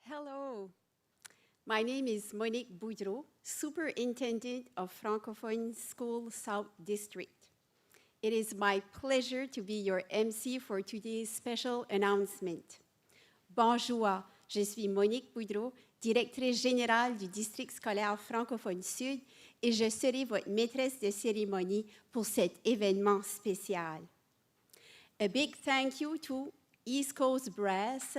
Hello, my name is Monique Boudreau, Superintendent of Francophone School South District. It is my pleasure to be your MC for today's special announcement. Bonjour, je suis Monique Boudreau, directrice générale du district scolaire francophone Sud, et je serai votre maîtresse de cérémonie pour cet événement spécial. A big thank you to East Coast Brass,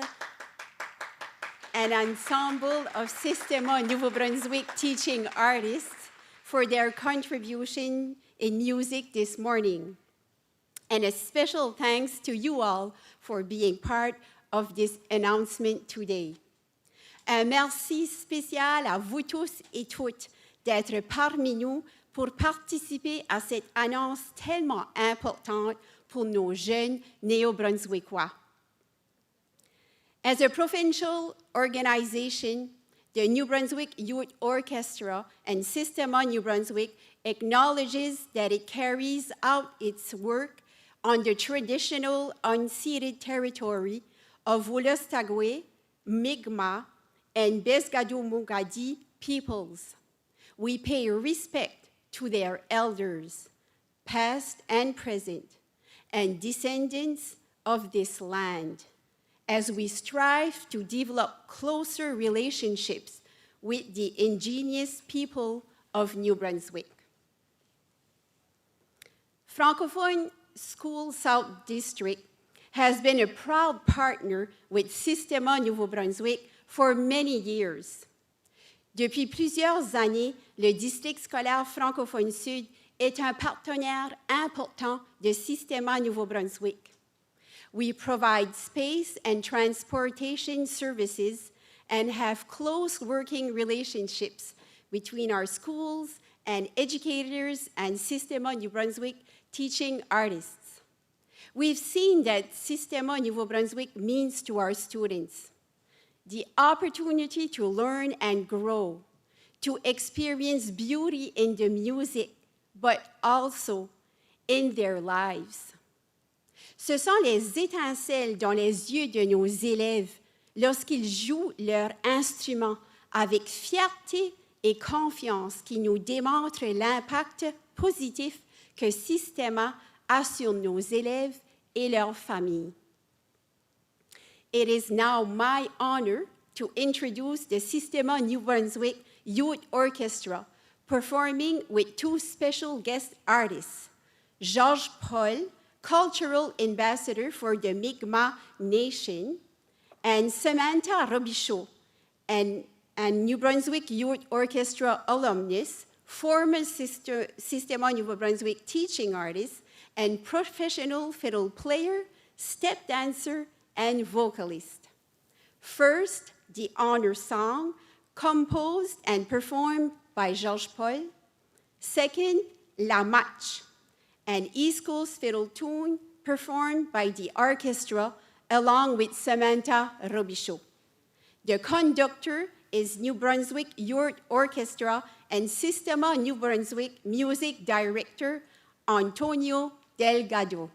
an ensemble of Systema Nouveau-Brunswick teaching artists for their contribution in music this morning. And a special thanks to you all for being part of this announcement today. Un merci spécial à vous tous et toutes d'être parmi nous pour participer à cette annonce tellement importante pour nos jeunes néo-brunswickois. As a provincial organization, the New Brunswick Youth Orchestra and Systema New Brunswick acknowledges that it carries out its work on the traditional unceded territory of Wolastoqey, Mi'kmaq, and Bezgadou-Mogadji peoples. We pay respect to their elders, past and present, and descendants of this land, as we strive to develop closer relationships with the indigenous people of New Brunswick. Francophone School South District has been a proud partner with Systema Nouveau-Brunswick for many years. Depuis plusieurs années, le district scolaire francophone Sud est un partenaire important de Systema Nouveau-Brunswick. We provide space and transportation services and have close working relationships between our schools and educators and Systema New Brunswick teaching artists. We've seen that Systema Nouveau-Brunswick means to our students the opportunity to learn and grow, to experience beauty in the music, but also in their lives. Ce sont les étincelles dans les yeux de nos élèves lorsqu'ils jouent leur instrument avec fierté et confiance qui nous démontrent l'impact positif que Systema a sur nos élèves et leurs familles. It is now my honor to introduce the Systema New Brunswick Youth Orchestra, performing with two special guest artists, Georges Paul, Cultural Ambassador for the Mi'kmaq Nation, and Samantha Robichaud, and New Brunswick Youth Orchestra alumnus, former Systema New Brunswick teaching artist, and professional fiddle player, step dancer, and vocalist. First, the honor song, composed and performed by Georges Paul. Second, La Match, an East Coast fiddle tune performed by the orchestra along with Samantha Robichaud. The conductor is New Brunswick Youth Orchestra and Systema New Brunswick Music Director Antonio Delgado.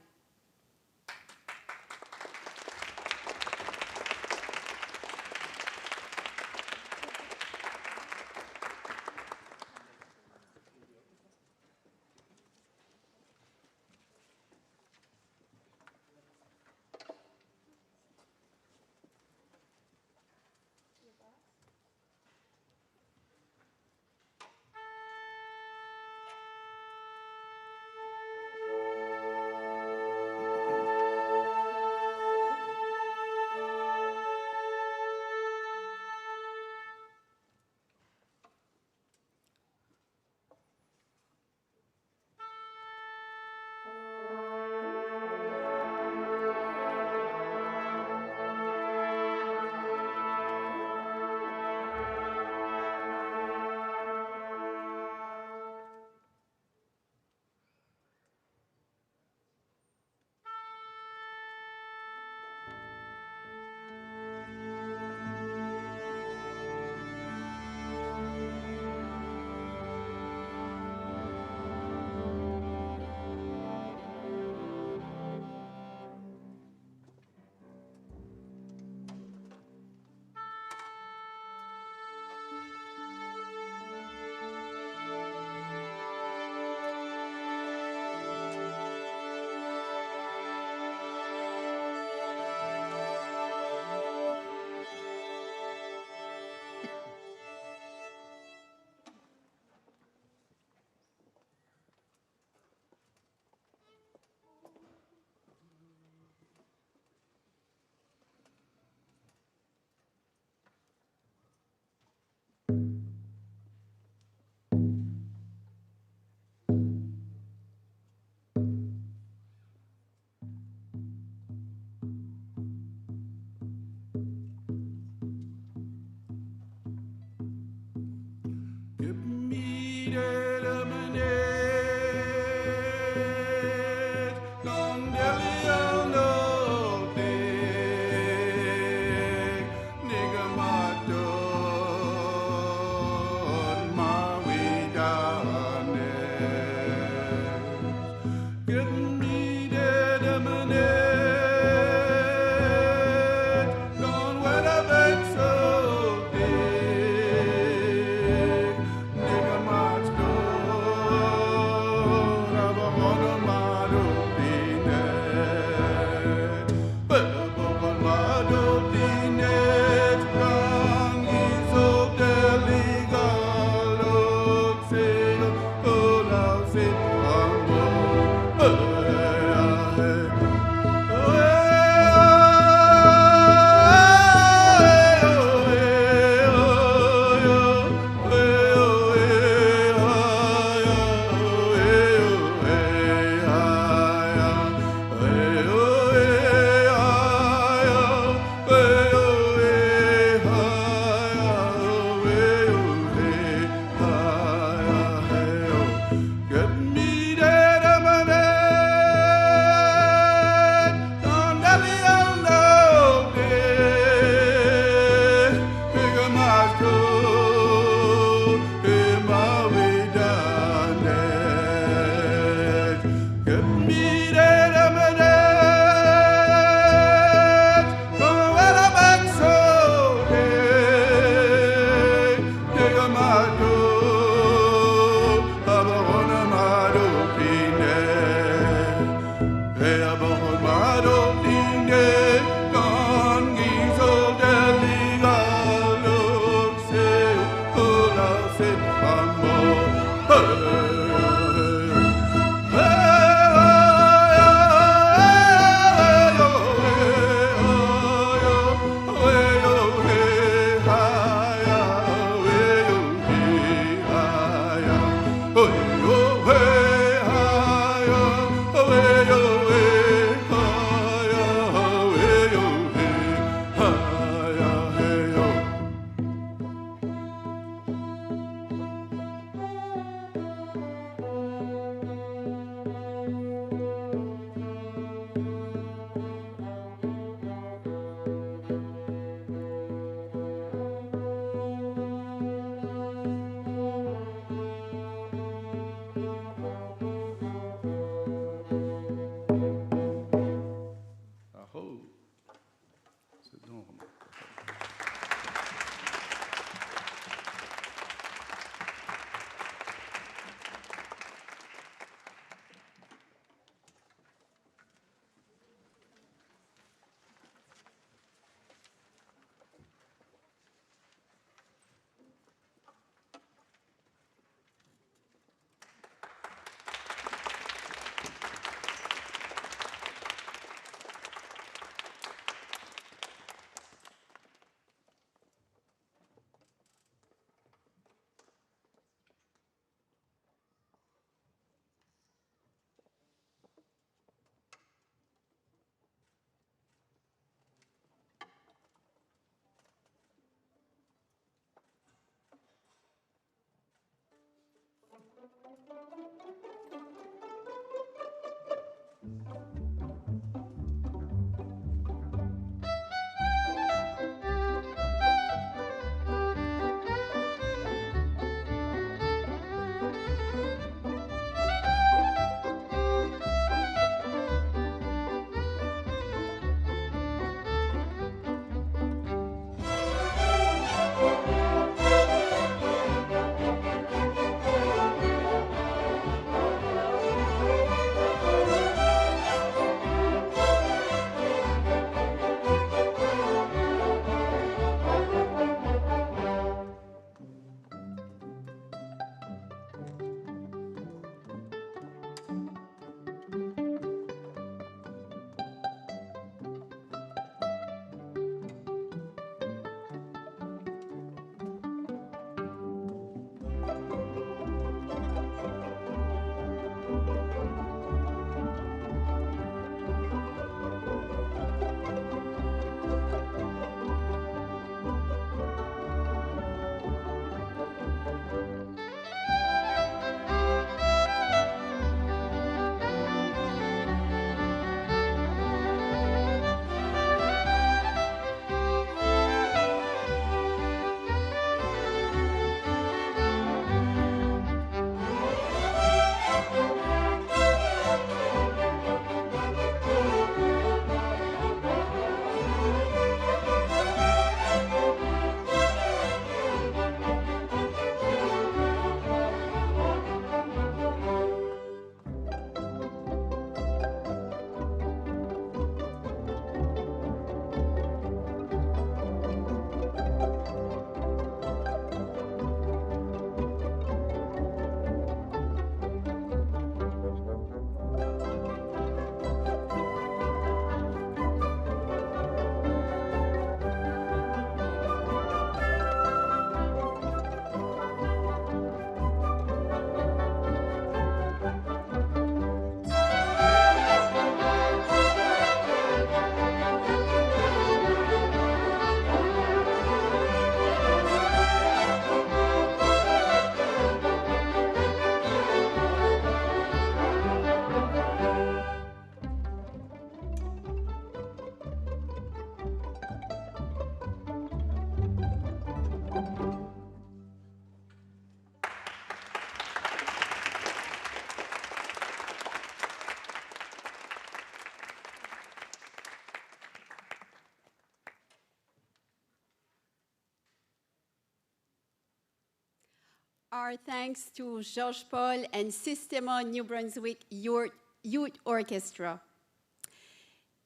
Our thanks to Georges Paul and Systema New Brunswick Youth Orchestra.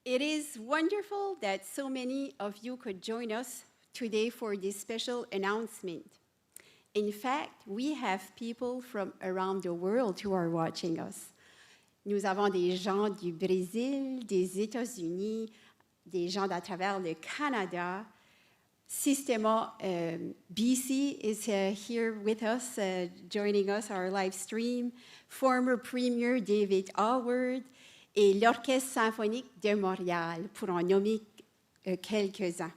It is wonderful that so many of you could join us today for this special announcement. In fact, we have people from around the world who are watching us. Nous avons des gens du Brésil, des États-Unis, des gens d'à travers le Canada. Systema BC is here with us, joining us, our live stream. Former Premier David Howard et l'Orchestre symphonique de Montréal, pour en nommer quelques-uns.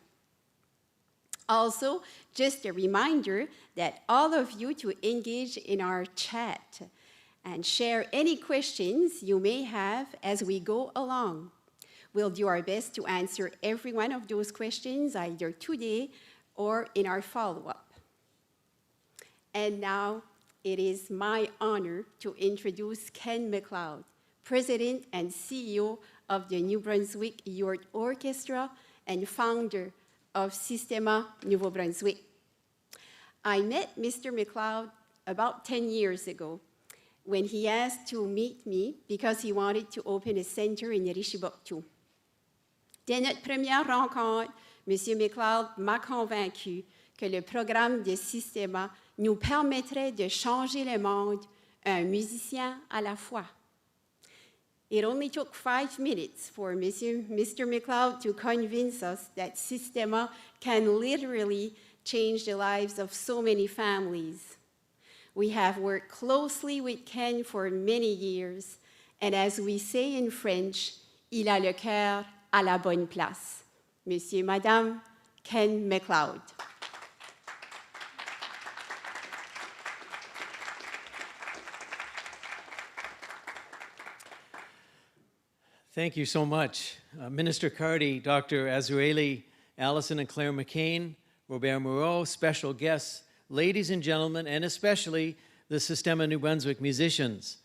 Also, just a reminder that all of you to engage in our chat and share any questions you may have as we go along. We'll do our best to answer every one of those questions either today or in our follow-up. And now it is my honor to introduce Ken McLeod, President and CEO of the New Brunswick Youth Orchestra and founder of Systema Nouveau-Brunswick. I met Mr. McLeod about 10 years ago when he asked to meet me because he wanted to open a center in Richibouctou. Dès notre première rencontre, M. McLeod m'a convaincu que le programme de Systema nous permettrait de changer le monde, un musicien à la fois. It only took 5 minutes for Mr. McLeod to convince us that Systema can literally change the lives of so many families. We have worked closely with Ken for many years, and as we say in French, il a le cœur à la bonne place. Monsieur, Madame, Ken McLeod. Thank you so much. Minister Cary, Dr. Azraeli, Allison and Claire McCain, Robert Moreau, special guests, ladies and gentlemen, and especially the Systema New Brunswick musicians.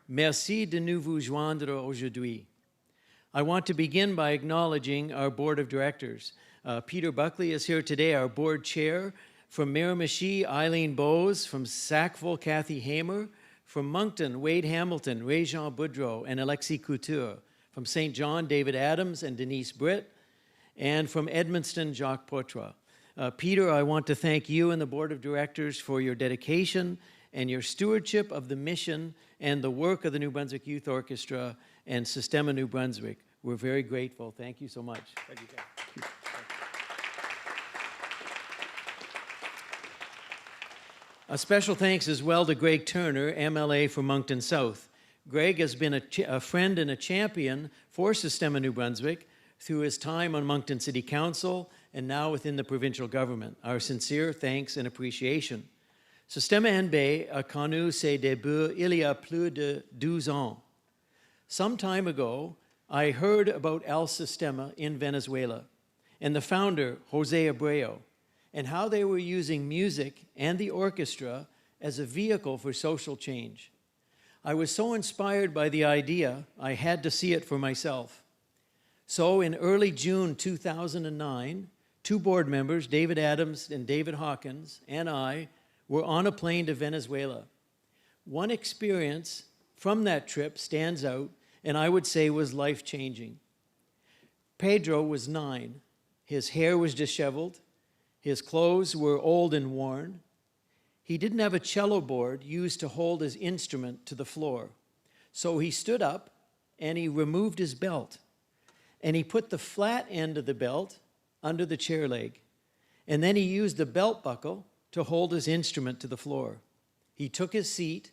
Merci de nous vous joindre aujourd'hui. I want to begin by acknowledging our board of directors. Peter Buckley is here today, our board chair. From Miramichi, Eileen Bowes. From Sackville, Kathy Hamer. From Moncton, Wade Hamilton, Ray-Jean Boudreau, and Alexis Couture. From St. John, David Adams and Denise Britt. And from Edmundston, Jacques Poitras. Peter, I want to thank you and the board of directors for your dedication and your stewardship of the mission and the work of the New Brunswick Youth Orchestra and Systema New Brunswick. We're very grateful. Thank you so much. Thank you. A special thanks as well to Greg Turner, MLA for Moncton South. Greg has been a friend and a champion for Systema New Brunswick through his time on Moncton City Council and now within the provincial government. Our sincere thanks and appreciation. Systema Nbyo a connu ses débuts il y a plus de 12 ans. Some time ago, I heard about El Sistema in Venezuela and the founder, Jose Abreu, and how they were using music and the orchestra as a vehicle for social change. I was so inspired by the idea, I had to see it for myself. So in early June 2009, 2 board members, David Adams and David Hawkins, and I, were on a plane to Venezuela. One experience from that trip stands out, and I would say was life-changing. Pedro was 9. His hair was disheveled. His clothes were old and worn. He didn't have a cello board used to hold his instrument to the floor. So he stood up and he removed his belt. And he put the flat end of the belt under the chair leg. And then he used the belt buckle to hold his instrument to the floor. He took his seat,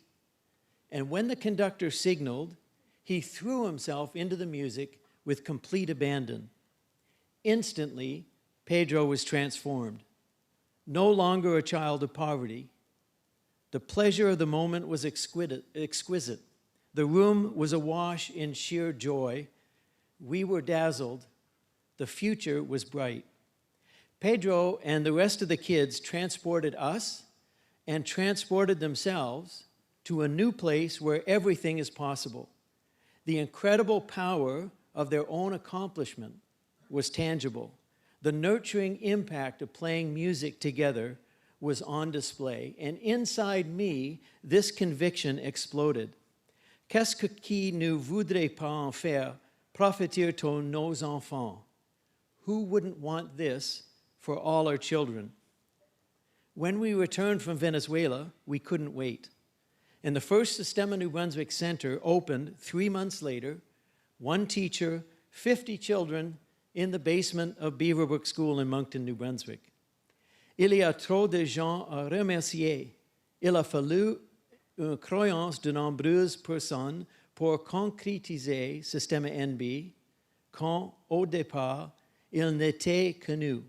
and when the conductor signaled, he threw himself into the music with complete abandon. Instantly, Pedro was transformed. No longer a child of poverty. The pleasure of the moment was exquisite. The room was awash in sheer joy. We were dazzled. The future was bright. Pedro and the rest of the kids transported us and transported themselves to a new place where everything is possible. The incredible power of their own accomplishment was tangible. The nurturing impact of playing music together was on display, and inside me, this conviction exploded. Qu'est-ce qui ne voudrait pas en faire profiter tous nos enfants? Who wouldn't want this for all our children? When we returned from Venezuela, we couldn't wait. And the first Sistema New Brunswick Center opened 3 months later, 1 teacher, 50 children in the basement of Beaverbrook School in Moncton, New Brunswick. Il y a trop de gens à remercier. Il a fallu une croyance de nombreuses personnes pour concrétiser Sistema NB, quand, au départ, il n'était que nous.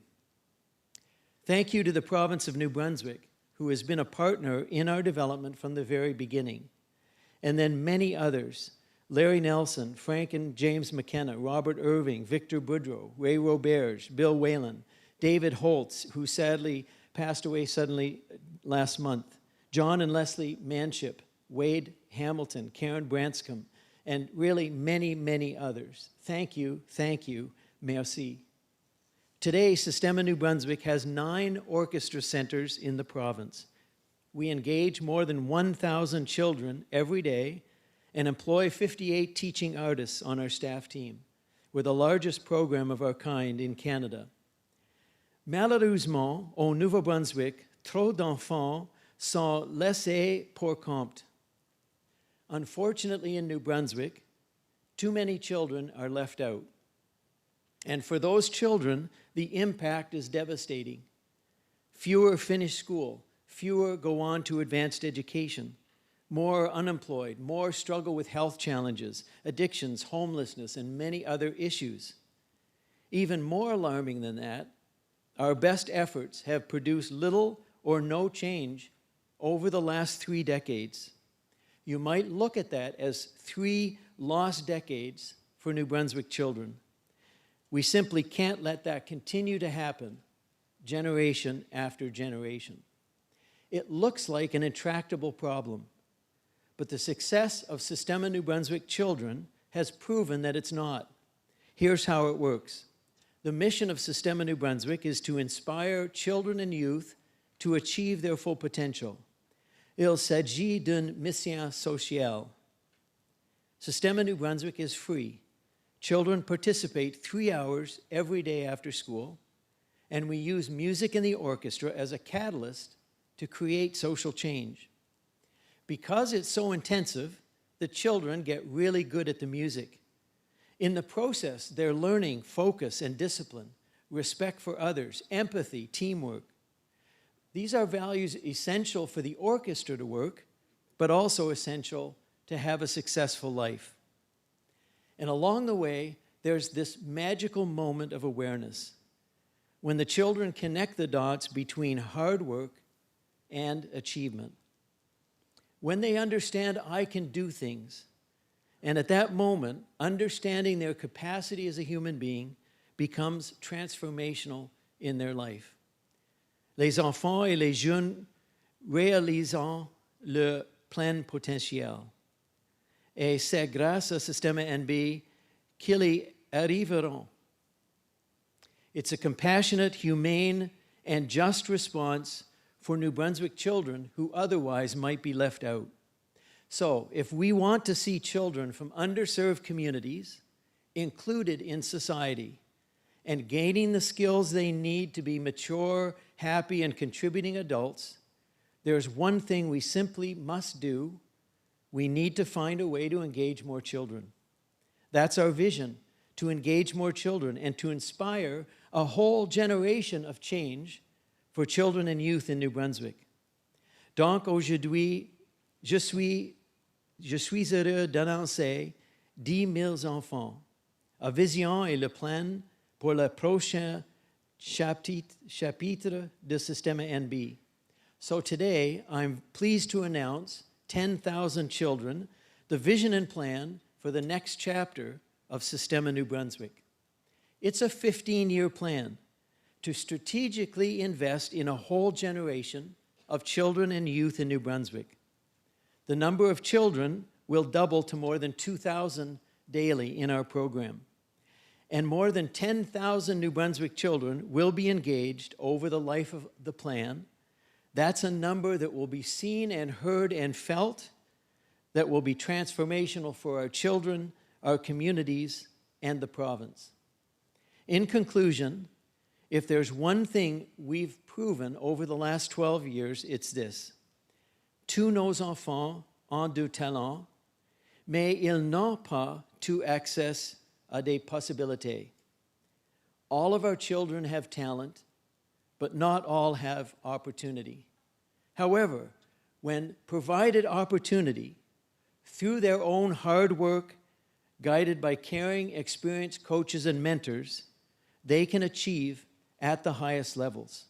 Thank you to the province of New Brunswick, who has been a partner in our development from the very beginning. And then many others, Larry Nelson, Frank and James McKenna, Robert Irving, Victor Boudreau, Ray Roberge, Bill Whalen, David Holtz, who sadly passed away suddenly last month, John and Leslie Manship, Wade Hamilton, Karen Branscombe, and really many, many others. Thank you, merci. Today, Sistema New Brunswick has 9 orchestra centers in the province. We engage more than 1,000 children every day and employ 58 teaching artists on our staff team. We're the largest program of our kind in Canada. Malheureusement, au Nouveau-Brunswick, trop d'enfants sont laissés pour compte. Unfortunately, in New Brunswick, too many children are left out. And for those children, the impact is devastating. Fewer finish school, fewer go on to advanced education, more unemployed, more struggle with health challenges, addictions, homelessness, and many other issues. Even more alarming than that, our best efforts have produced little or no change over the last 3 decades. You might look at that as 3 lost decades for New Brunswick children. We simply can't let that continue to happen generation after generation. It looks like an intractable problem, but the success of Sistema New Brunswick children has proven that it's not. Here's how it works. The mission of Sistema New Brunswick is to inspire children and youth to achieve their full potential. Il s'agit d'une mission sociale. Sistema New Brunswick is free. Children participate 3 hours every day after school, and we use music in the orchestra as a catalyst to create social change. Because it's so intensive, the children get really good at the music. In the process, they're learning focus and discipline, respect for others, empathy, teamwork. These are values essential for the orchestra to work, but also essential to have a successful life. And along the way, there's this magical moment of awareness when the children connect the dots between hard work and achievement. When they understand I can do things, and at that moment, understanding their capacity as a human being becomes transformational in their life. Les enfants et les jeunes réalisant leur plein potentiel. Et c'est grâce à Sistema NB qu'ils y arriveront. It's a compassionate, humane, and just response for New Brunswick children who otherwise might be left out. So, if we want to see children from underserved communities included in society and gaining the skills they need to be mature, happy, and contributing adults, there's one thing we simply must do. We need to find a way to engage more children. That's our vision, to engage more children and to inspire a whole generation of change for children and youth in New Brunswick. Donc, aujourd'hui, je suis heureux d'annoncer 10 000 enfants. La vision et le plan pour le prochain chapitre de Sistema NB. So today, I'm pleased to announce 10,000 children, the vision and plan for the next chapter of Sistema New Brunswick. It's a 15-year plan to strategically invest in a whole generation of children and youth in New Brunswick. The number of children will double to more than 2,000 daily in our program. And more than 10,000 New Brunswick children will be engaged over the life of the plan. That's a number that will be seen and heard and felt, that will be transformational for our children, our communities, and the province. In conclusion, if there's one thing we've proven over the last 12 years, it's this. Tous nos enfants ont du talent, mais ils n'ont pas tout accès à des possibilités. All of our children have talent, but not all have opportunity. However, when provided opportunity, through their own hard work, guided by caring, experienced coaches and mentors, they can achieve at the highest levels.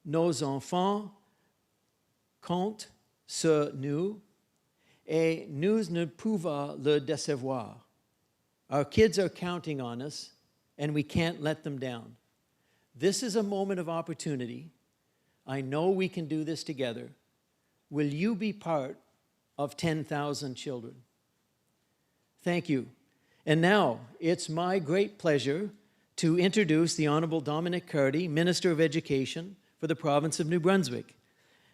Nos enfants comptent sur nous et nous ne pouvons le décevoir. Our kids are counting on us, and we can't let them down. This is a moment of opportunity. I know we can do this together. Will you be part of 10,000 children? Thank you. And now, it's my great pleasure to introduce the Honorable Dominic, Minister of Education for the province of New Brunswick.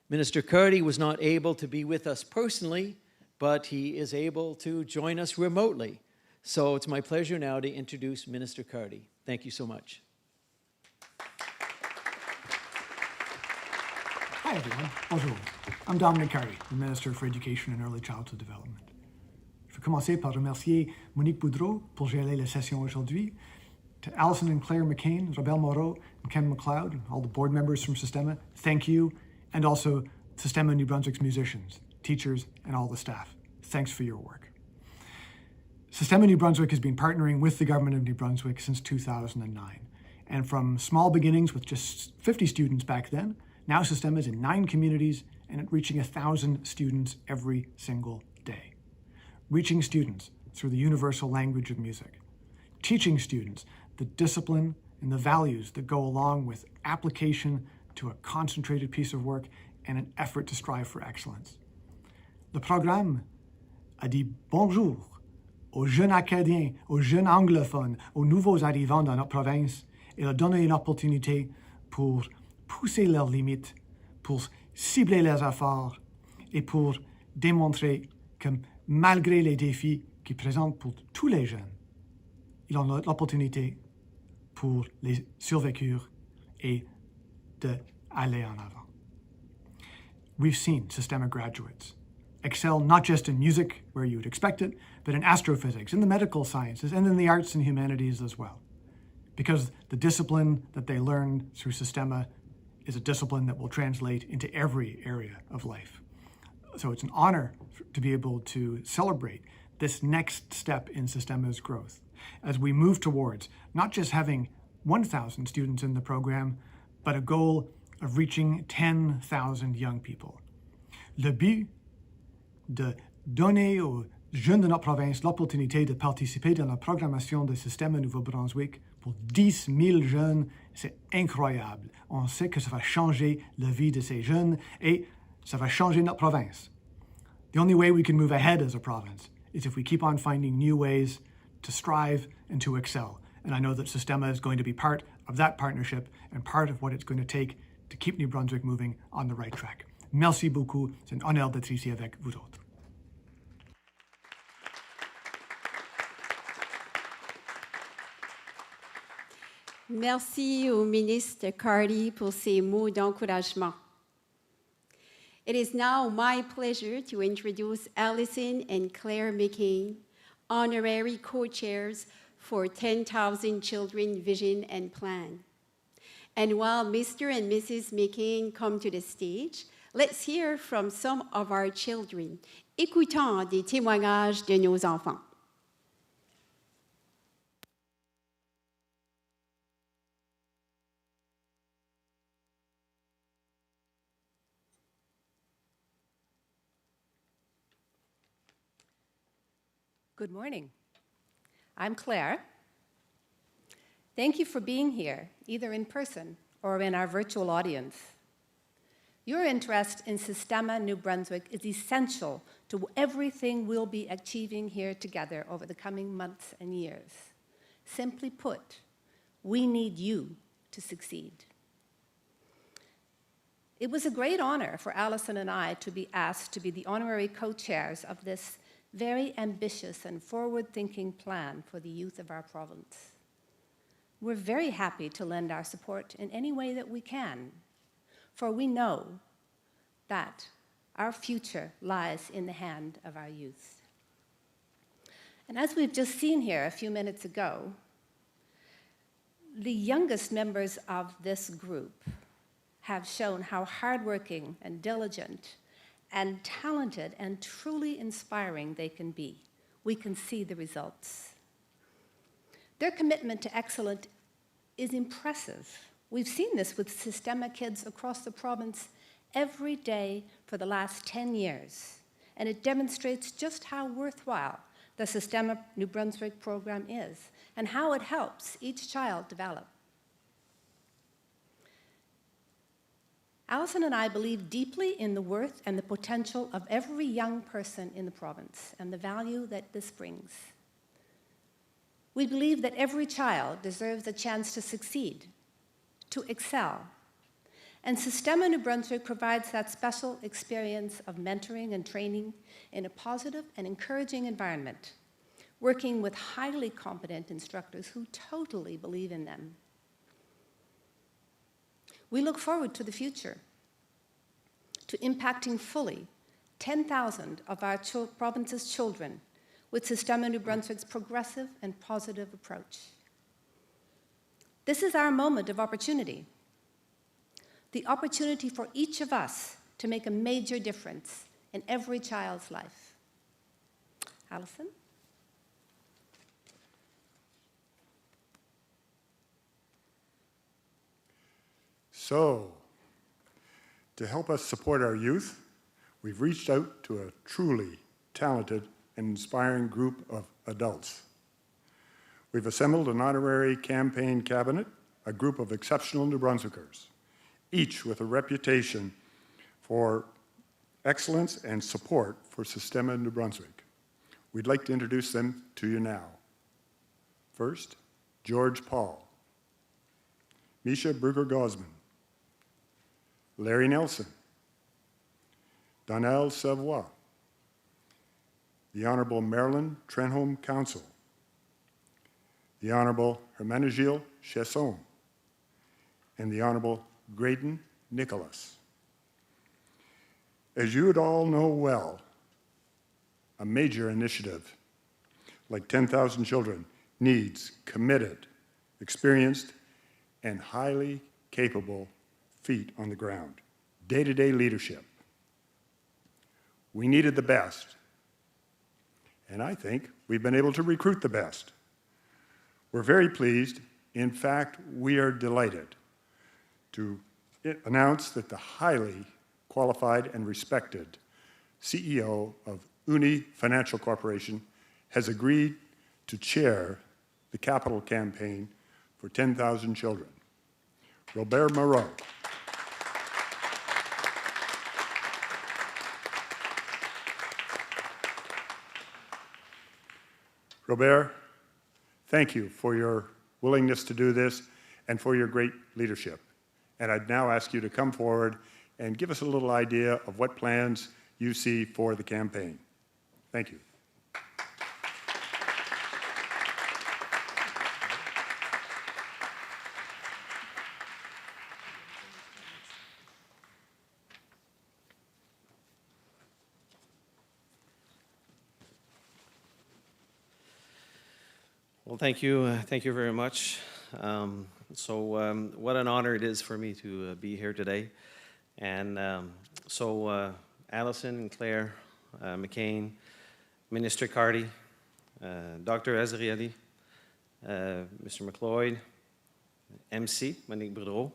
Minister Cary was not able to be with us personally, but he is able to join us remotely. So it's my pleasure now to introduce Minister Cary. Thank you so much. Hi everyone, bonjour. I'm Dominic Cary, the Minister for Education and Early Childhood Development. Je veux commencer par remercier Monique Boudreau pour gérer la session aujourd'hui, to Alison and Claire McCain, Robel Moreau, and Ken McLeod, and all the board members from Sistema, thank you, and also Sistema New Brunswick's musicians, teachers, and all the staff. Thanks for your work. Sistema New Brunswick has been partnering with the Government of New Brunswick since 2009, and from small beginnings with just 50 students back then, now Sistema is in 9 communities and reaching 1,000 students every single day. Reaching students through the universal language of music. Teaching students the discipline and the values that go along with application to a concentrated piece of work and an effort to strive for excellence. Le programme a dit bonjour aux jeunes Acadiens, aux jeunes anglophones, aux nouveaux arrivants dans notre province et leur donné une opportunité pour pousser leurs limites, pour cibler leurs efforts et pour démontrer que malgré les défis qui présentent pour tous les jeunes, ils ont l'opportunité pour les survécur et d'aller en avant. We've seen Sistema graduates excel not just in music, where you would expect it, but in astrophysics, in the medical sciences, and in the arts and humanities as well. Because the discipline that they learned through Sistema is a discipline that will translate into every area of life. So it's an honor to be able to celebrate this next step in Sistema's growth as we move towards not just having 1,000 students in the program, but a goal of reaching 10,000 young people. Le but de donner aux jeunes de notre province l'opportunité de participer dans la programmation de Sistema Nouveau-Brunswick pour 10 000 jeunes, c'est incroyable. On sait que ça va changer la vie de ces jeunes et ça va changer notre province. The only way we can move ahead as a province is if we keep on finding new ways to strive and to excel. And I know that Sistema is going to be part of that partnership and part of what it's going to take to keep New Brunswick moving on the right track. Merci beaucoup. C'est un honneur d'être ici avec vous autres. Merci au ministre Cary pour ses mots d'encouragement. It is now my pleasure to introduce Alison and Claire McCain, honorary co-chairs for 10,000 Children Vision and Plan. And while Mr. and Mrs. McCain come to the stage, let's hear from some of our children. Écoutons des témoignages de nos enfants. Good morning. I'm Claire. Thank you for being here, either in person or in our virtual audience. Your interest in Sistema New Brunswick is essential to everything we'll be achieving here together over the coming months and years. Simply put, we need you to succeed. It was a great honor for Alison and I to be asked to be the honorary co-chairs of this very ambitious and forward-thinking plan for the youth of our province. We're very happy to lend our support in any way that we can, for we know that our future lies in the hand of our youth. And as we've just seen here a few minutes ago, the youngest members of this group have shown how hardworking and diligent and talented and truly inspiring they can be. We can see the results. Their commitment to excellence is impressive. We've seen this with Sistema kids across the province every day for the last 10 years, and it demonstrates just how worthwhile the Sistema New Brunswick program is and how it helps each child develop. Alison and I believe deeply in the worth and the potential of every young person in the province and the value that this brings. We believe that every child deserves a chance to succeed, to excel. And Sistema New Brunswick provides that special experience of mentoring and training in a positive and encouraging environment, working with highly competent instructors who totally believe in them. We look forward to the future, to impacting fully 10,000 of our province's children with Sistema New Brunswick's progressive and positive approach. This is our moment of opportunity, the opportunity for each of us to make a major difference in every child's life. Alison? So, to help us support our youth, we've reached out to a truly talented and inspiring group of adults. We've assembled an honorary campaign cabinet, a group of exceptional New Brunswickers, each with a reputation for excellence and support for Sistema New Brunswick. We'd like to introduce them to you now. First, George Paul, Misha Brugger-Gosman, Larry Nelson, Donnell Savoie, the Honorable Marilyn Trenholm Council, the Honorable Hermenegilde Chesson, and the Honorable Graydon Nicholas. As you would all know well, a major initiative like 10,000 Children needs committed, experienced, and highly capable feet on the ground, day-to-day leadership. We needed the best, and I think we've been able to recruit the best. We're very pleased, in fact, we are delighted to announce that the highly qualified and respected CEO of Uni Financial Corporation has agreed to chair the capital campaign for 10,000 Children. Robert Moreau. Robert, thank you for your willingness to do this and for your great leadership. And I'd now ask you to come forward and give us a little idea of what plans you see for the campaign. Thank you. Well, thank you very much. What an honor it is for me to be here today. And Alison and Claire McCain, Minister Cary, Dr. Azrieli, Mr. McLeod, MC, Monique Boudreau,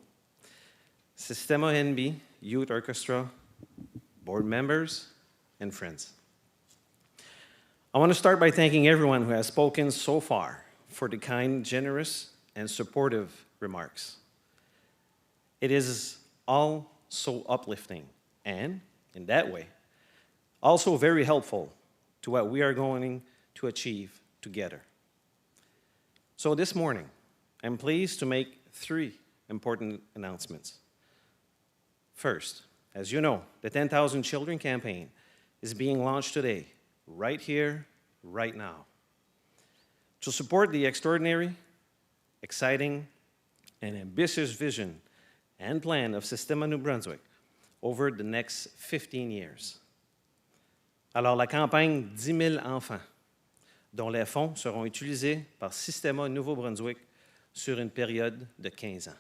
Sistema Ojnb, Youth Orchestra, board members, and friends. I want to start by thanking everyone who has spoken so far for the kind, generous, and supportive remarks. It is all so uplifting and, in that way, also very helpful to what we are going to achieve together. So this morning, I'm pleased to make 3 important announcements. First, as you know, the 10,000 Children campaign is being launched today, right here, right now, to support the extraordinary, exciting, and ambitious vision and plan of Système New Brunswick over the next 15 years. Alors, la campagne 10 000 enfants, dont les fonds seront utilisés par Système Nouveau-Brunswick sur une période de 15 ans.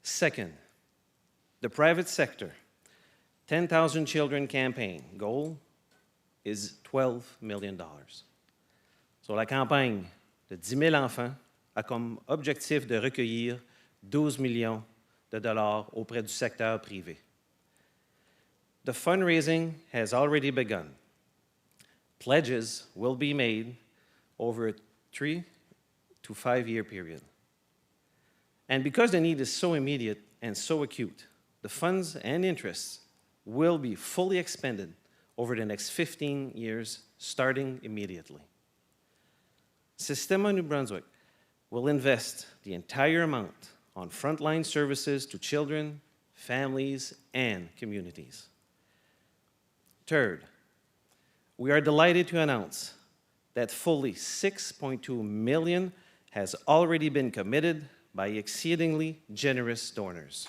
Second, the private sector 10,000 Children campaign goal is $12 million. So, la campagne de 10 000 enfants a comme objectif de recueillir 12 millions de dollars auprès du secteur privé. The fundraising has already begun. Pledges will be made over a 3 to 5 year period. And because the need is so immediate and so acute, the funds and interests will be fully expended over the next 15 years, starting immediately. Système New Brunswick will invest the entire amount on frontline services to children, families, and communities. Third, we are delighted to announce that fully $6.2 million has already been committed by exceedingly generous donors.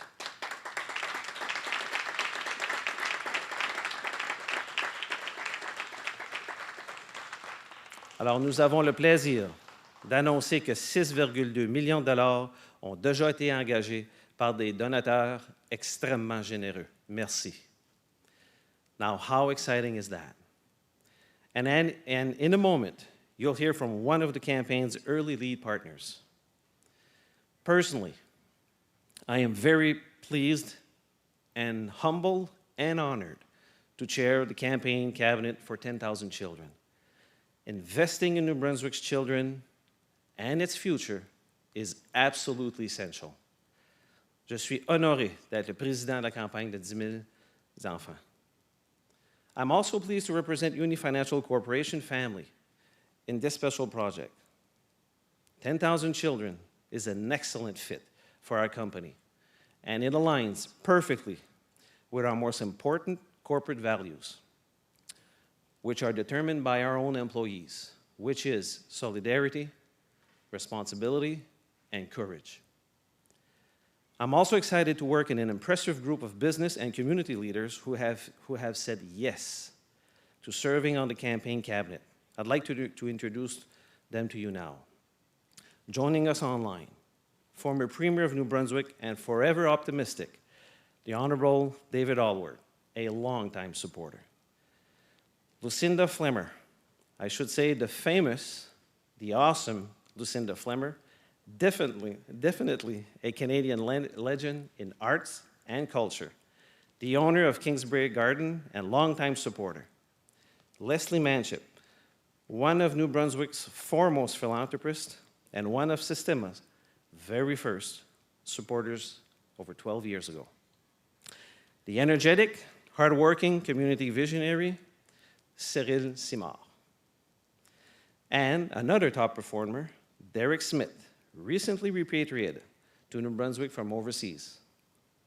Alors, nous avons le plaisir d'annoncer que 6,2 millions de dollars ont déjà été engagés par des donateurs extrêmement généreux. Merci. Now, how exciting is that? And in a moment, you'll hear from one of the campaign's early lead partners. Personally, I am very pleased and humbled and honored to chair the campaign cabinet for 10,000 Children. Investing in New Brunswick's children and its future is absolutely essential. Je suis honoré d'être le président de la campagne de 10 000 enfants. I'm also pleased to represent Uni Financial Corporation family in this special project. 10,000 Children is an excellent fit for our company, and it aligns perfectly with our most important corporate values, which are determined by our own employees, which is solidarity, responsibility, and courage. I'm also excited to work in an impressive group of business and community leaders who have said yes to serving on the campaign cabinet. I'd like to introduce them to you now. Joining us online, former Premier of New Brunswick and forever optimistic, the Honorable David Allward, a longtime supporter. Lucinda Flemmer, I should say the famous, the awesome Lucinda Flemmer, definitely a Canadian legend in arts and culture, the owner of Kingsbury Garden and longtime supporter. Leslie Manship, one of New Brunswick's foremost philanthropists and one of Systema's very first supporters over 12 years ago. The energetic, hardworking community visionary, Cyril Simard. And another top performer, Derek Smith, recently repatriated to New Brunswick from overseas.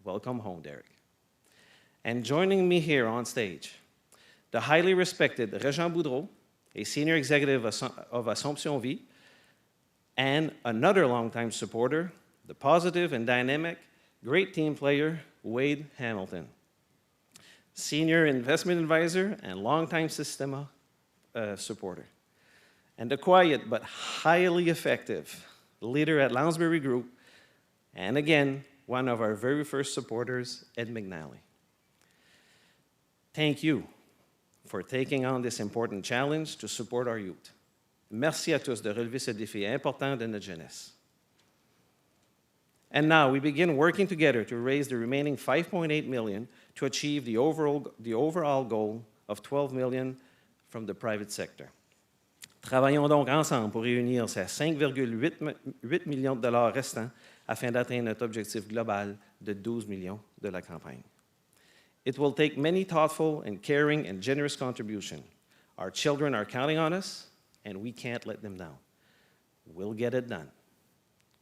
Welcome home, Derek. And joining me here on stage, the highly respected Régent Boudreau, a senior executive of Assomption Vie, and another longtime supporter, the positive and dynamic, great team player, Wade Hamilton. Senior investment advisor and longtime Systema supporter. And the quiet but highly effective leader at Lounsbury Group, and again, one of our very first supporters, Ed McNally. Thank you for taking on this important challenge to support our youth. Merci à tous de relever ce défi important de notre jeunesse. And now we begin working together to raise the remaining $5.8 million to achieve the overall goal of $12 million from the private sector. Travaillons donc ensemble pour réunir ces 5,8 millions de dollars restants afin d'atteindre notre objectif global de 12 millions de la campagne. It will take many thoughtful and caring and generous contributions. Our children are counting on us, and we can't let them down. We'll get it done.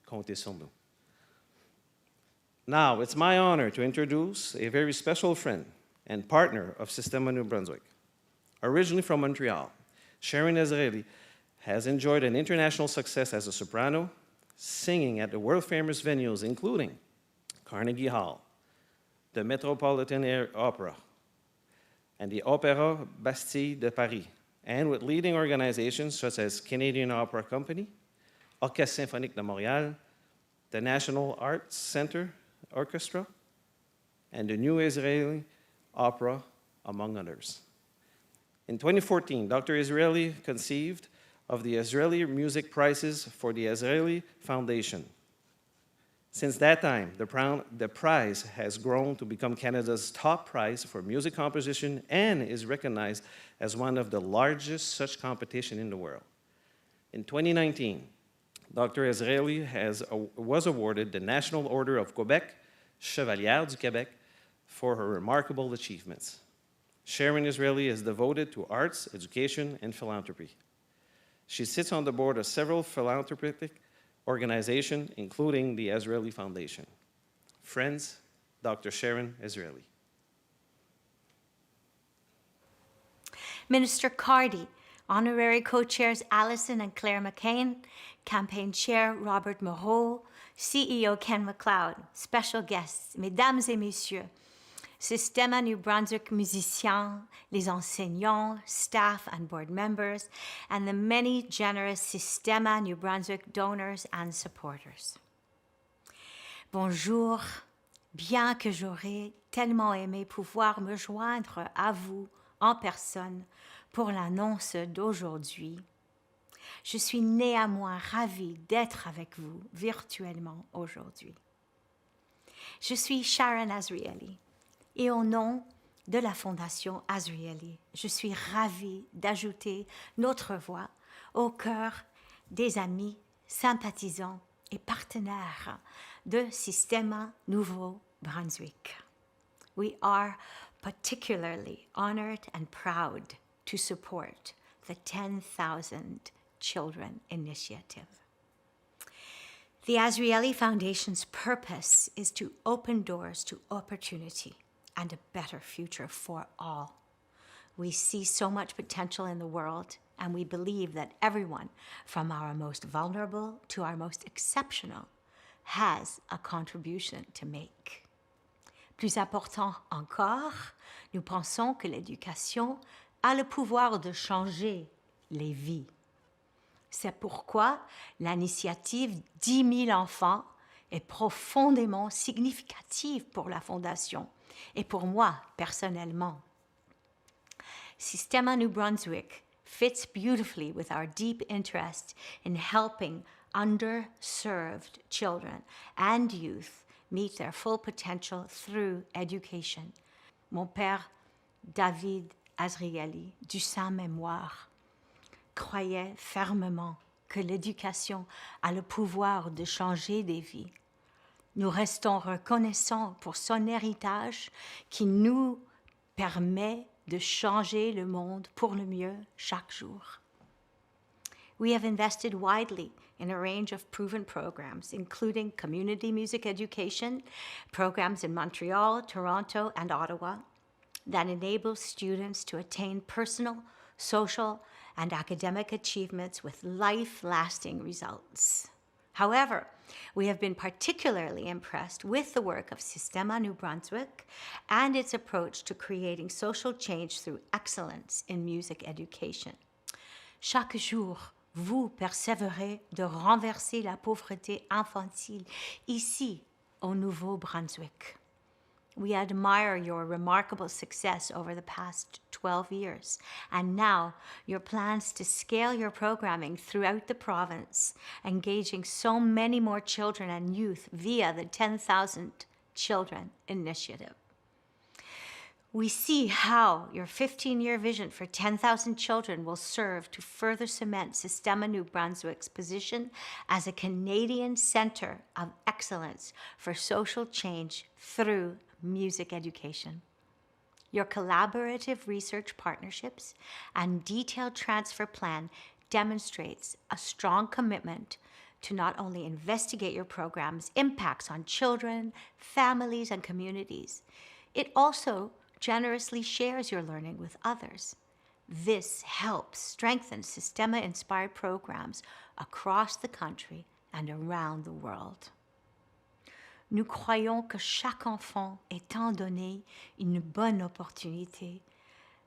Comptez sur nous. Now, it's my honor to introduce a very special friend and partner of Systema New Brunswick. Originally from Montreal, Sharon Ezraeli has enjoyed an international success as a soprano, singing at the world-famous venues including Carnegie Hall, the Metropolitan Opera, and the Opéra Bastille de Paris, and with leading organizations such as Canadian Opera Company, Orchestra Symphonique de Montréal, the National Arts Center Orchestra, and the New Israeli Opera, among others. In 2014, Dr. Ezraeli conceived of the Israeli Music Prizes for the Ezraeli Foundation. Since that time, the prize has grown to become Canada's top prize for music composition and is recognized as one of the largest such competition in the world. In 2019, Dr. Ezraeli was awarded the National Order of Quebec, Chevalière du Québec, for her remarkable achievements. Sharon Ezraeli is devoted to arts, education, and philanthropy. She sits on the board of several philanthropic organizations, including the Ezraeli Foundation. Friends, Dr. Sharon Ezraeli. Minister Cary, Honorary Co-Chairs Alison and Claire McCain, Campaign Chair Robert Moreau, CEO Ken McLeod, special guests, Mesdames et Messieurs, Systema New Brunswick musiciens, les enseignants, staff and board members, and the many generous Systema New Brunswick donors and supporters. Bonjour, bien que j'aurais tellement aimé pouvoir me joindre à vous en personne pour l'annonce d'aujourd'hui, je suis néanmoins ravie d'être avec vous virtuellement aujourd'hui. Je suis Sharon Ezraeli. Et au nom de la Fondation Ezraeli, je suis ravie d'ajouter notre voix au cœur des amis, sympathisants et partenaires de Systema Nouveau-Brunswick. We are particularly honored and proud to support the 10,000 Children Initiative. The Ezraeli Foundation's purpose is to open doors to opportunity and a better future for all. We see so much potential in the world, and we believe that everyone, from our most vulnerable to our most exceptional, has a contribution to make. Plus important encore, nous pensons que l'éducation a le pouvoir de changer les vies. C'est pourquoi l'initiative 10 000 enfants est profondément significative pour la Fondation et pour moi personnellement. Systema New Brunswick fits beautifully with our deep interest in helping underserved children and youth meet their full potential through education. Mon père, David Ezraeli, du saint mémoire, croyait fermement que l'éducation a le pouvoir de changer des vies. Nous restons reconnaissants pour son héritage qui nous permet de changer le monde pour le mieux chaque jour. We have invested widely in a range of proven programs, including community music education, programs in Montreal, Toronto, and Ottawa, that enable students to attain personal, social, and academic achievements with life-lasting results. However, we have been particularly impressed with the work of Systema New Brunswick and its approach to creating social change through excellence in music education. Chaque jour, vous persévérez de renverser la pauvreté infantile ici, au Nouveau-Brunswick. We admire your remarkable success over the past 12 years, and now your plans to scale your programming throughout the province, engaging so many more children and youth via the 10,000 Children Initiative. We see how your 15-year vision for 10,000 children will serve to further cement Systema New Brunswick's position as a Canadian Centre of Excellence for social change through music education. Your collaborative research partnerships and detailed transfer plan demonstrates a strong commitment to not only investigate your program's impacts on children, families, and communities, it also generously shares your learning with others. This helps strengthen Sistema-inspired programs across the country and around the world. Nous croyons que chaque enfant étant donné une bonne opportunité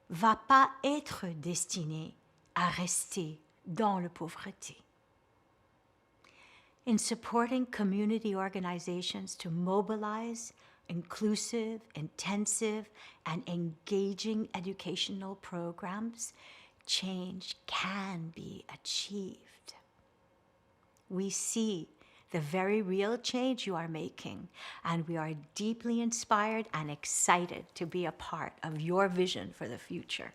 va pas être destiné à rester dans la pauvreté. In supporting community organizations to mobilize inclusive, intensive, and engaging educational programs, change can be achieved. We see the very real change you are making, and we are deeply inspired and excited to be a part of your vision for the future.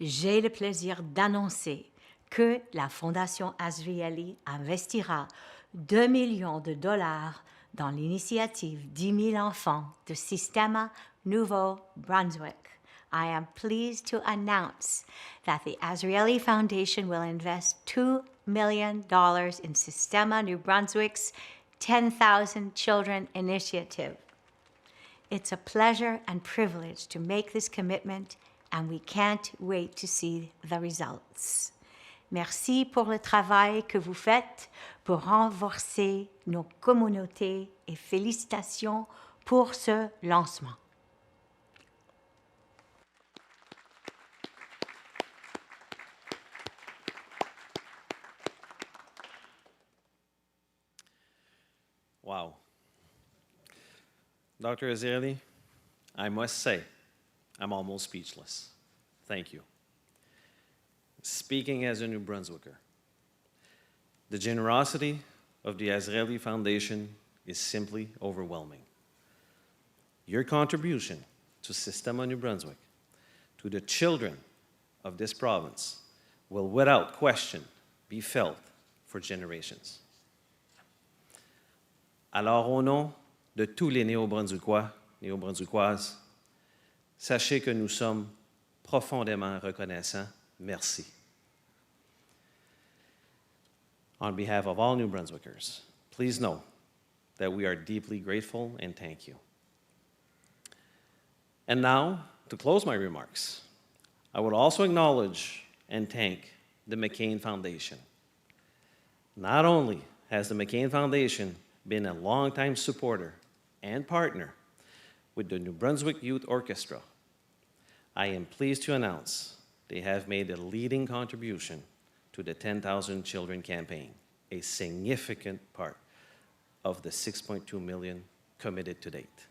J'ai le plaisir d'annoncer que la Fondation Azrieli investira 2 millions de dollars dans l'initiative 10 000 enfants de Sistema Nouveau-Brunswick. I am pleased to announce that the Azrieli Foundation will invest $2 million in Sistema New Brunswick's 10,000 Children Initiative. It's a pleasure and privilege to make this commitment, and we can't wait to see the results. Merci pour le travail que vous faites pour renforcer nos communautés et félicitations pour ce lancement. Wow. Dr. Azrieli, I must say, I'm almost speechless. Thank you. Speaking as a New Brunswicker, the generosity of the Azrieli Foundation is simply overwhelming. Your contribution to Sistema New Brunswick, to the children of this province, will without question be felt for generations. Alors, au nom de tous les Néo-Brunswickois, Néo-Brunswickoises, sachez que nous sommes profondément reconnaissants. Merci. On behalf of all New Brunswickers, please know that we are deeply grateful and thank you. And now, to close my remarks, I would also acknowledge and thank the McCain Foundation. Not only has the McCain Foundation been a longtime supporter and partner with the New Brunswick Youth Orchestra, I am pleased to announce they have made a leading contribution to the 10,000 Children campaign, a significant part of the $6.2 million committed to date.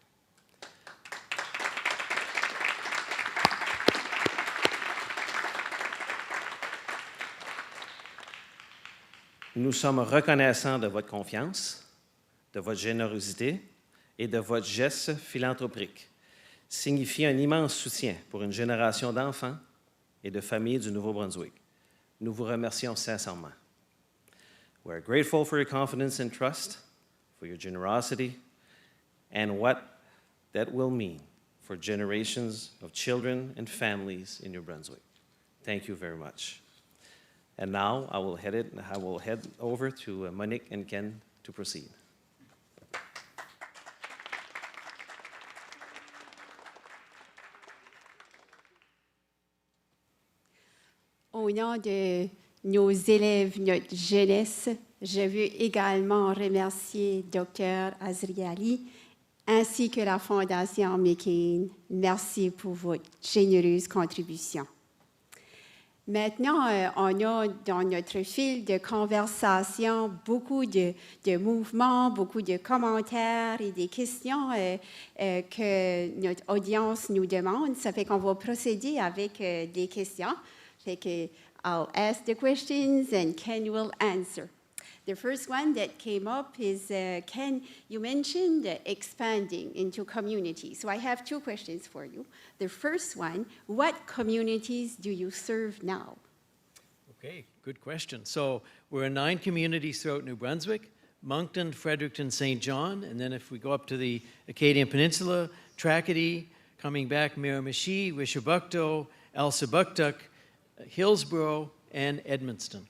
Nous sommes reconnaissants de votre confiance, de votre générosité et de votre geste philanthropique, signifie un immense soutien pour une génération d'enfants et de familles du Nouveau-Brunswick. Nous vous remercions sincèrement. We are grateful for your confidence and trust, for your generosity, and what that will mean for generations of children and families in New Brunswick. Thank you very much. And now I will head over to Monique and Ken to proceed. Au nom de nos élèves, notre jeunesse, je veux également remercier Dr. Azrieli ainsi que la Fondation McCain. Merci pour votre généreuse contribution. Maintenant, on a dans notre fil de conversation beaucoup de mouvements, beaucoup de commentaires et des questions que notre audience nous demande. Ça fait qu'on va procéder avec des questions. Fait que I'll ask the questions and Ken will answer. The first one that came up is, Ken, you mentioned expanding into communities. So I have two questions for you. The first one, what communities do you serve now? Okay, good question. So we're in 9 communities throughout New Brunswick, Moncton, Fredericton, St. John, and then if we go up to the Acadian Peninsula, Tracadie, coming back, Miramichi, Wishabukto, Elsipogtog, Hillsborough, and Edmundston.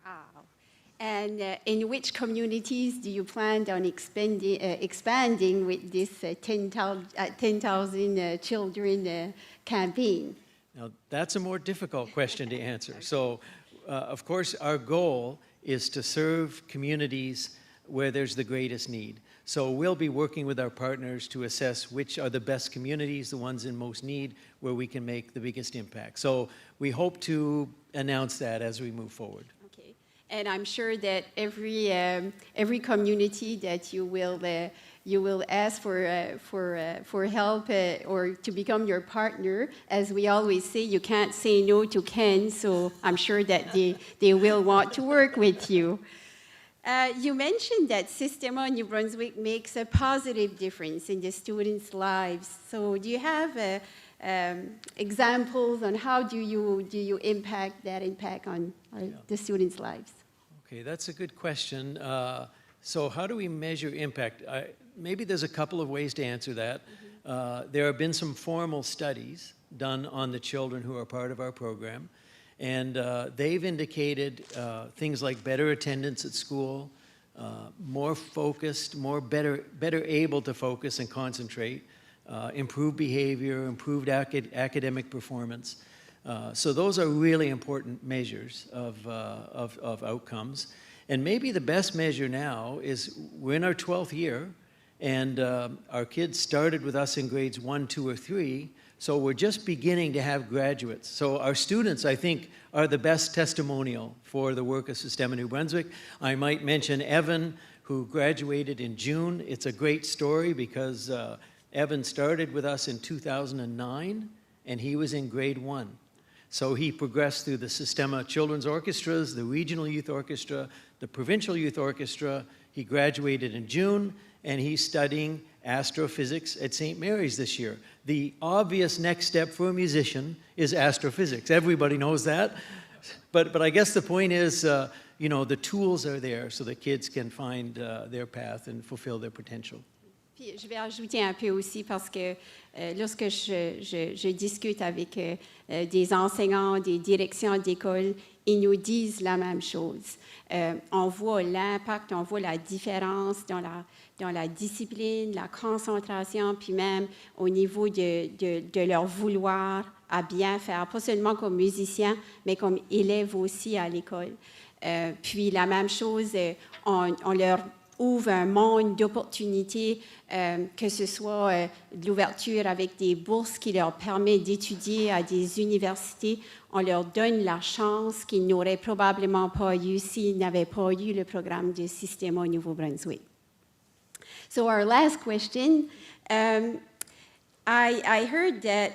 Wow. And in which communities do you plan on expanding with this 10,000 children campaign? Now, that's a more difficult question to answer. So, of course, our goal is to serve communities where there's the greatest need. So we'll be working with our partners to assess which are the best communities, the ones in most need, where we can make the biggest impact. So we hope to announce that as we move forward. Okay. And I'm sure that every community that you will ask for help or to become your partner, as we always say, you can't say no to Ken, so I'm sure that they will want to work with you. You mentioned that Systema New Brunswick makes a positive difference in the students' lives. So do you have examples on how do you impact on the students' lives? Okay, that's a good question. So how do we measure impact? Maybe there's a couple of ways to answer that. There have been some formal studies done on the children who are part of our program. And they've indicated things like better attendance at school, more focused, better able to focus and concentrate, improved behavior, improved academic performance. So those are really important measures of outcomes. And maybe the best measure now is we're in our 12th year, and our kids started with us in grades 1, 2, or 3. So we're just beginning to have graduates. So our students, I think, are the best testimonial for the work of Systema New Brunswick. I might mention Evan, who graduated in June. It's a great story because Evan started with us in 2009, and he was in grade 1. So he progressed through the Systema Children's Orchestras, the Regional Youth Orchestra, the Provincial Youth Orchestra. He graduated in June, and he's studying astrophysics at St. Mary's this year. The obvious next step for a musician is astrophysics. Everybody knows that. But I guess the point is, the tools are there so that kids can find their path and fulfill their potential. Puis, je vais ajouter un peu aussi parce que lorsque je discute avec des enseignants, des directions d'école, ils nous disent la même chose. On voit l'impact, on voit la différence dans la discipline, la concentration, puis même au niveau de leur vouloir à bien faire, pas seulement comme musicien, mais comme élève aussi à l'école. Puis la même chose, on leur ouvre un monde d'opportunités, que ce soit de l'ouverture avec des bourses qui leur permettent d'étudier à des universités. On leur donne la chance qu'ils n'auraient probablement pas eu s'ils n'avaient pas eu le programme de Systema au Nouveau-Brunswick. So our last question, I heard that,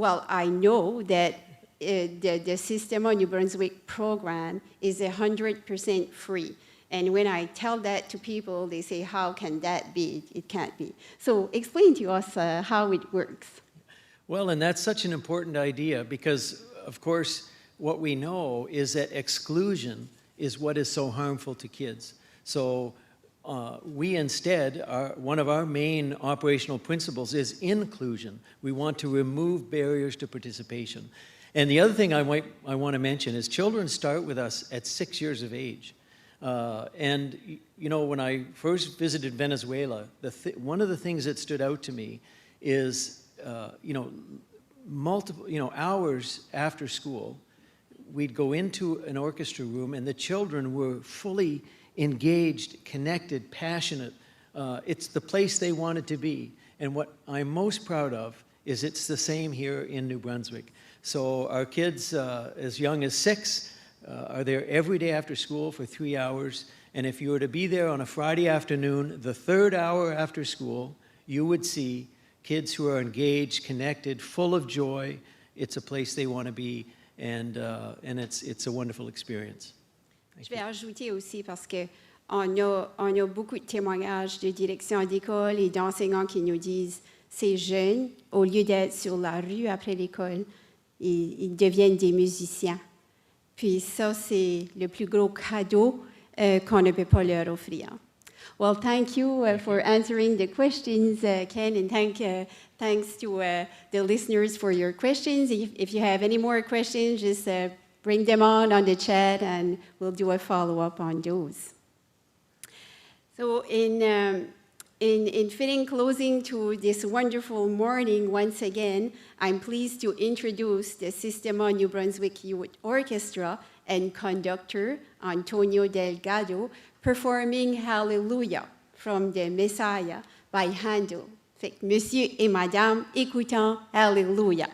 I know that the Systema New Brunswick program is 100% free. And when I tell that to people, they say, how can that be? It can't be. So explain to us how it works. Well, and that's such an important idea because, of course, what we know is that exclusion is what is so harmful to kids. So we instead, one of our main operational principles is inclusion. We want to remove barriers to participation. And the other thing I want to mention is children start with us at 6 years of age. And when I first visited Venezuela, one of the things that stood out to me is, multiple, hours after school, we'd go into an orchestra room and the children were fully engaged, connected, passionate. It's the place they wanted to be. And what I'm most proud of is it's the same here in New Brunswick. So our kids, as young as 6, are there every day after school for 3 hours. And if you were to be there on a Friday afternoon, the 3rd hour after school, you would see kids who are engaged, connected, full of joy. It's a place they want to be, and it's a wonderful experience. Je vais ajouter aussi parce qu'on a beaucoup de témoignages de direction d'école et d'enseignants qui nous disent ces jeunes, au lieu d'être sur la rue après l'école, ils deviennent des musiciens. Puis ça, c'est le plus gros cadeau qu'on ne peut pas leur offrir. Well, thank you for answering the questions, Ken, and thanks to the listeners for your questions. If you have any more questions, just bring them on the chat, and we'll do a follow-up on those. So in fitting closing to this wonderful morning, once again, I'm pleased to introduce the Sistema New Brunswick Youth Orchestra and conductor Antonio Delgado performing Hallelujah from the Messiah by Handel. Fait que Monsieur et Madame, écoutons Hallelujah.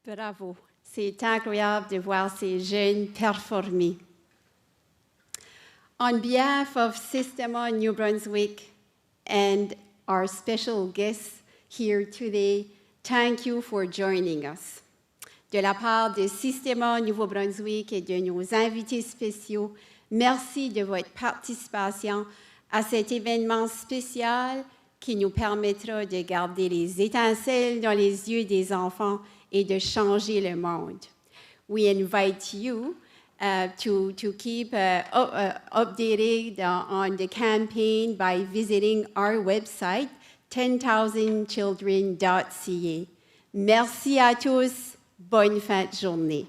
Bravo. C'est incroyable de voir ces jeunes performer. On behalf of Sistema New Brunswick and our special guests here today, thank you for joining us. De la part de Systéma Nouveau-Brunswick et de nos invités spéciaux, merci de votre participation à cet événement spécial qui nous permettra de garder les étincelles dans les yeux des enfants et de changer le monde. We invite you to keep updated on the campaign by visiting our website, 10,000children.ca. Merci à tous. Bonne fin de journée.